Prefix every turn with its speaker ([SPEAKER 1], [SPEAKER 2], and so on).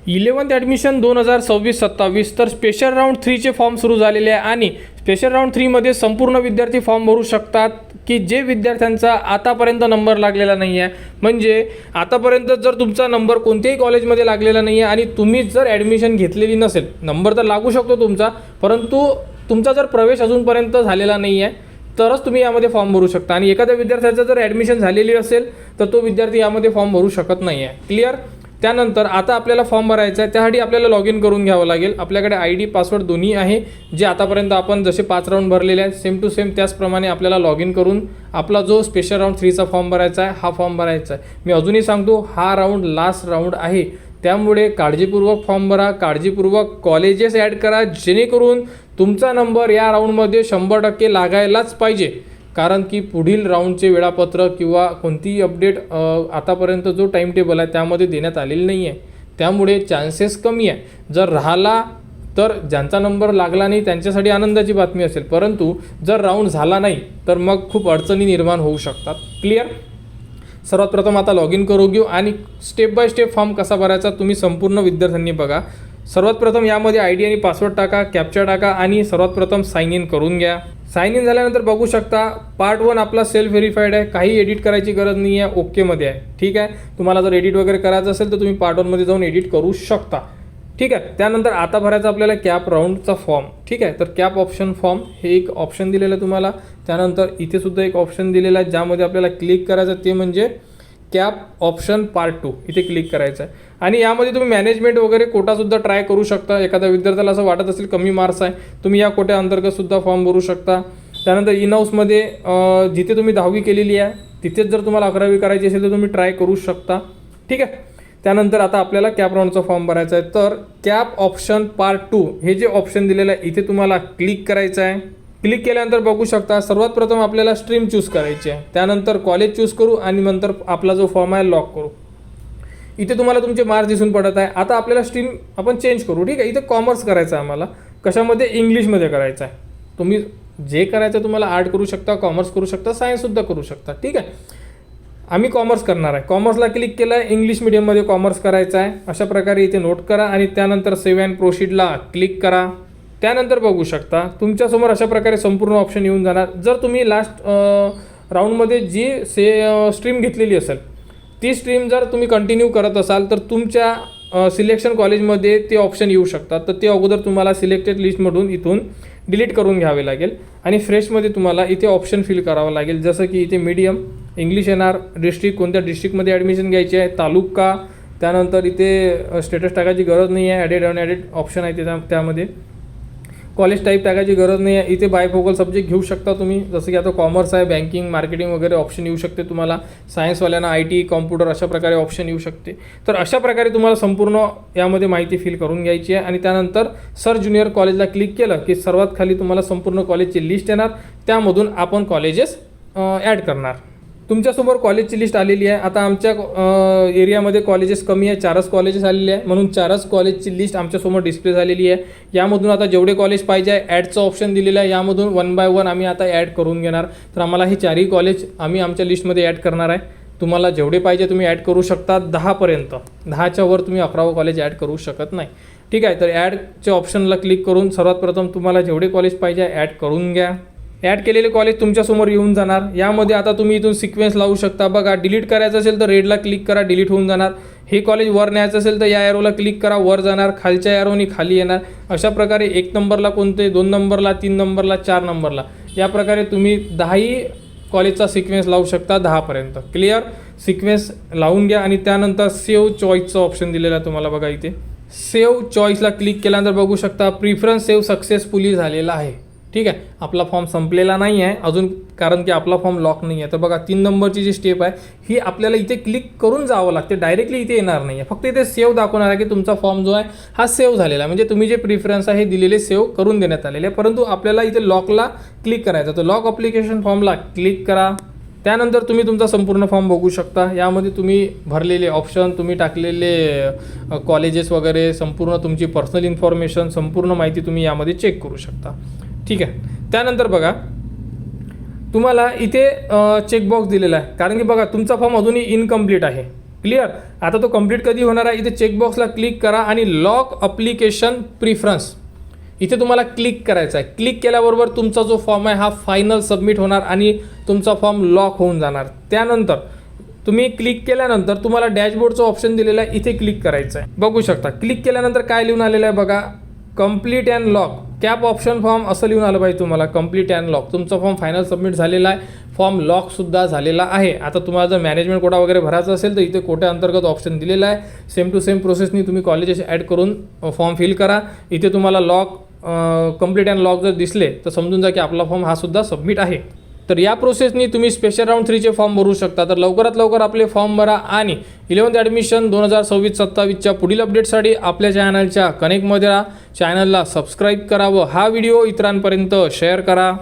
[SPEAKER 1] 11th admission 2026-27 तर special round 3चे form सुरू झालेले आहे आणि स्पेशल राऊंड 3मध्ये संपूर्ण विद्यार्थी फॉर्म भरू शकतात की जे विद्यार्थ्यांचा आतापर्यंत नंबर लागलेला नाही आहे. म्हणजे आतापर्यंत जर तुमचा नंबर कोणत्याही कॉलेजमध्ये लागलेला नाही आहे आणि तुम्ही जर ॲडमिशन घेतलेली नसेल, नंबर तर लागू शकतो तुमचा, परंतु तुमचा जर प्रवेश अजूनपर्यंत झालेला नाही आहे तरच तुम्ही यामध्ये फॉर्म भरू शकता. आणि एखाद्या विद्यार्थ्याचं जर ॲडमिशन झालेली असेल तर तो विद्यार्थी यामध्ये फॉर्म भरू शकत नाही आहे. क्लिअर. त्यानंतर आता आपल्याला फॉर्म भरायचा आहे, त्यासाठी आपल्याला लॉग इन करून घ्यावं लागेल. आपल्याकडे ID पासवर्ड दोन्ही आहे, जे आतापर्यंत आपण जसे 5 राऊंड भरलेले आहेत सेम टू सेम त्याचप्रमाणे आपल्याला लॉग इन करून आपला जो स्पेशल राऊंड 3चा फॉर्म भरायचा आहे हा फॉर्म भरायचा आहे. मी अजूनही सांगतो, हा राऊंड लास्ट राऊंड आहे, त्यामुळे काळजीपूर्वक फॉर्म भरा, काळजीपूर्वक कॉलेजेस ॲड करा, जेणेकरून तुमचा नंबर या राऊंडमध्ये 100% लागायलाच पाहिजे. कारण की पुढील राऊंडचे वेळापत्रक किंवा कोणतीही अपडेट आतापर्यंत जो टाईम टेबल आहे त्यामध्ये देण्यात आलेली नाही आहे, त्यामुळे चान्सेस कमी आहे. जर राहिला तर ज्यांचा नंबर लागला नाही त्यांच्यासाठी आनंदाची बातमी असेल, परंतु जर राऊंड झाला नाही तर मग खूप अडचणी निर्माण होऊ शकतात. क्लिअर. सर्वात प्रथम आता लॉग इन करू घेऊ आणि स्टेप बाय स्टेप फॉर्म कसा भरायचा तुम्ही संपूर्ण विद्यार्थ्यांनी बघा. सर्वात प्रथम यामध्ये ID आणि पासवर्ड टाका, कॅप्चा टाका आणि सर्वात प्रथम साइन इन करून घ्या. साइन इन झाल्यानंतर बघू शकता पार्ट 1 आपला सेल्फ व्हेरीफाईड आहे, काही एडिट करायची गरज नाही आहे, ओकेमध्ये आहे. ठीक आहे. तुम्हाला जर एडिट वगैरे करायचं असेल तर तुम्ही पार्ट 1मध्ये जाऊन एडिट करू शकता. ठीक आहे. त्यानंतर आता भरायचा आपल्याला कॅप राऊंडचा फॉर्म. ठीक आहे. तर कॅप ऑप्शन फॉर्म हे एक ऑप्शन दिलेलं आहे तुम्हाला. त्यानंतर इथे सुद्धा एक ऑप्शन दिलेला आहे ज्यामध्ये आपल्याला क्लिक करायचं, ते म्हणजे कॅप ऑप्शन पार्ट 2 इथे क्लिक करायचं आहे. आणि यामध्ये तुम्ही मॅनेजमेंट वगैरे कोटासुद्धा ट्राय करू शकता. एखाद्या विद्यार्थ्याला असं वाटत असेल कमी मार्क्स आहे, तुम्ही या कोट्या अंतर्गतसुद्धा फॉर्म भरू शकता. त्यानंतर इन हाऊसमध्ये जिथे तुम्ही 10वी केलेली आहे तिथेच जर तुम्हाला 11वी करायची असेल तर तुम्ही ट्राय करू शकता. ठीक आहे. त्यानंतर आता आपल्याला कॅप राऊंडचा फॉर्म भरायचा आहे, तर कॅप ऑप्शन पार्ट 2 हे जे ऑप्शन दिलेलं आहे इथे तुम्हाला क्लिक करायचं आहे. क्लिक केल्यानंतर बघू शकता सर्वात प्रथम आपल्याला स्ट्रीम चूज करायची आहे, त्यानंतर कॉलेज चूज करू आणि नंतर आपला जो फॉर्म आहे लॉक करू. इथे तुम्हाला तुमचे मार्क्स दिसून पडत आहे. आता आपल्याला स्ट्रीम आपण चेंज करू. ठीक आहे. इथे कॉमर्स करायचं आहे आम्हाला. कशामध्ये? इंग्लिशमध्ये करायचं आहे. तुम्ही जे करायचं तुम्हाला आर्ट करू शकता, कॉमर्स करू शकता, सायन्ससुद्धा करू शकता. ठीक आहे. आम्ही कॉमर्स करणार आहे. कॉमर्सला क्लिक केलं आहे, इंग्लिश मिडियममध्ये कॉमर्स करायचं आहे. अशा प्रकारे इथे नोट करा आणि त्यानंतर सेव्ह अँड प्रोसीडला क्लिक करा. त्यानंतर बघू शकता तुमच्यासमोर अशा प्रकारे संपूर्ण ऑप्शन येऊन जाणार. जर तुम्ही लास्ट राऊंडमध्ये जी स्ट्रीम घेतलेली असेल ती स्ट्रीम जर तुम्ही कंटिन्यू करत असाल तर तुमच्या सिलेक्शन कॉलेजमध्ये ते ऑप्शन येऊ शकतात. तर ते अगोदर तुम्हाला सिलेक्टेड लिस्टमधून इथून डिलीट करून घ्यावे लागेल आणि फ्रेशमध्ये तुम्हाला इथे ऑप्शन फिल करावं लागेल. जसं की इथे मीडियम इंग्लिश येणार, डिस्ट्रिक्ट कोणत्या डिस्ट्रिक्टमध्ये ॲडमिशन घ्यायची आहे, तालुका, त्यानंतर इथे स्टेटस टाकायची गरज नाही आहे, ॲडेड अनॲडेड ऑप्शन आहे त्यामध्ये. कॉलेज टाईप टाकायची गरज नाही आहे. इथे बायफोकल सब्जेक्ट घेऊ शकता तुम्ही, जसं की आता कॉमर्स आहे, बँकिंग, मार्केटिंग वगैरे ऑप्शन येऊ शकते तुम्हाला. सायन्सवाल्यांना IT, कॉम्प्युटर अशा प्रकारे ऑप्शन येऊ शकते. तर अशा प्रकारे तुम्हाला संपूर्ण यामध्ये माहिती फिल करून घ्यायची आहे. आणि त्यानंतर सर ज्युनियर कॉलेजला क्लिक केलं की सर्वात खाली तुम्हाला संपूर्ण कॉलेजची लिस्ट येणार, त्यामधून आपण कॉलेजेस ॲड करणार. तुमच्यासमोर कॉलेजची लिस्ट आलेली आहे. आता आमच्या एरियामध्ये कॉलेजेस कमी आहे, 4च कॉलेजेस आलेले आहे, म्हणून 4च कॉलेजची लिस्ट आमच्यासमोर डिस्प्ले झालेली आहे. यामधून आता जेवढे कॉलेज पाहिजे आहे ॲडचं ऑप्शन दिलेलं आहे, यामधून 1 बाय 1 आम्ही आता ॲड करून घेणार. तर आम्हाला हे 4ही कॉलेज आम्ही आमच्या लिस्टमध्ये ॲड करणार आहे. तुम्हाला जेवढे पाहिजे तुम्ही ॲड करू शकता 10पर्यंत. 10च्या वर तुम्ही 11वं कॉलेज ॲड करू शकत नाही. ठीक आहे. तर ॲडच्या ऑप्शनला क्लिक करून सर्वात प्रथम तुम्हाला जेवढे कॉलेज पाहिजे ॲड करून घ्या. ॲड केलेले कॉलेज तुमच्यासमोर येऊन जाणार. यामध्ये आता तुम्ही इथून सिक्वेन्स लावू शकता. बघा, डिलीट करायचं असेल तर रेडला क्लिक करा, डिलीट होऊन जाणार. हे कॉलेज वर न्यायचं असेल तर या ॲरोला क्लिक करा, वर जाणार. खालच्या ॲरोनी खाली येणार. अशा प्रकारे 1 नंबरला कोणते, 2 नंबरला, 3 नंबरला, 4 नंबरला, या प्रकारे तुम्ही 10ही कॉलेजचा सिक्वेन्स लावू शकता 10पर्यंत. क्लिअर. सिक्वेन्स लावून घ्या आणि त्यानंतर सेव्ह चॉईसचं ऑप्शन दिलेलं आहे तुम्हाला. बघा, इथे सेव्ह चॉईसला क्लिक केल्यानंतर बघू शकता प्रिफरन्स सेव्ह सक्सेसफुली झालेला आहे. ठीक आहे. आपला फॉर्म संपलेला नाही आहे अजून, कारण की आपला फॉर्म लॉक नाही आहे. तर बघा 3 नंबरची जी स्टेप आहे ही आपल्याला इथे क्लिक करून जावं लागते, डायरेक्टली इथे येणार नाही आहे. फक्त इथे सेव्ह दाखवणार आहे की तुमचा फॉर्म जो आहे हा सेव्ह झालेला आहे, म्हणजे तुम्ही जे प्रिफरन्स आहे हे दिलेले सेव्ह करून देण्यात आलेले आहे. परंतु आपल्याला इथे लॉकला क्लिक करायचं, तर लॉक अप्लिकेशन फॉर्मला क्लिक करा. त्यानंतर तुम्ही तुमचा संपूर्ण फॉर्म बघू शकता. यामध्ये तुम्ही भरलेले ऑप्शन, तुम्ही टाकलेले कॉलेजेस वगैरे, संपूर्ण तुमची पर्सनल इन्फॉर्मेशन, संपूर्ण माहिती तुम्ही यामध्ये चेक करू शकता. ठीक आहे. त्यानंतर बघा तुम्हाला इथे चेकबॉक्स दिलेला आहे, कारण की बघा तुमचा फॉर्म अजूनही इनकम्प्लीट आहे. क्लिअर. आता तो कंप्लीट कधी होणार आहे, इथे चेकबॉक्सला क्लिक करा आणि लॉग अप्लिकेशन प्रिफरन्स इथे तुम्हाला क्लिक करायचं आहे. क्लिक केल्याबरोबर तुमचा जो फॉर्म आहे हा फायनल सबमिट होणार आणि तुमचा फॉर्म लॉक होऊन जाणार. त्यानंतर तुम्ही क्लिक केल्यानंतर तुम्हाला डॅशबोर्डचं ऑप्शन दिलेलं आहे, इथे क्लिक करायचं आहे. बघू शकता क्लिक केल्यानंतर काय लिहून आलेलं आहे बघा, complete and lock cap option form असं लिहून आलं पाहिजे तुम्हाला. कंप्लीट अँड लॉक तुमचा फॉर्म फायनल सबमिट झालेला आहे, फॉर्म लॉकसुद्धा झालेला आहे. आता तुम्हाला जर मॅनेजमेंट कोटा वगैरे भरायचा असेल तर इथे कोट्या अंतर्गत ऑप्शन दिलेला आहे. सेम टू सेम प्रोसेसनी तुम्ही कॉलेजेस ॲड करून फॉर्म फिल करा. इथे तुम्हाला लॉक कंप्लीट अँड लॉक जर दिसले तर समजून जा की आपला फॉर्म हा सुद्धा सबमिट आहे. तर या प्रोसेसनी तुम्ही स्पेशल राऊंड 3चे फॉर्म भरू शकता. तर लवकरात लवकर आपले फॉर्म भरा आणि 11th ॲडमिशन 2026-27च्या पुढील अपडेटसाठी आपल्या चॅनलच्या कनेक्टमध्ये राहा. चॅनलला सबस्क्राईब करा व हा व्हिडिओ इतरांपर्यंत शेअर करा.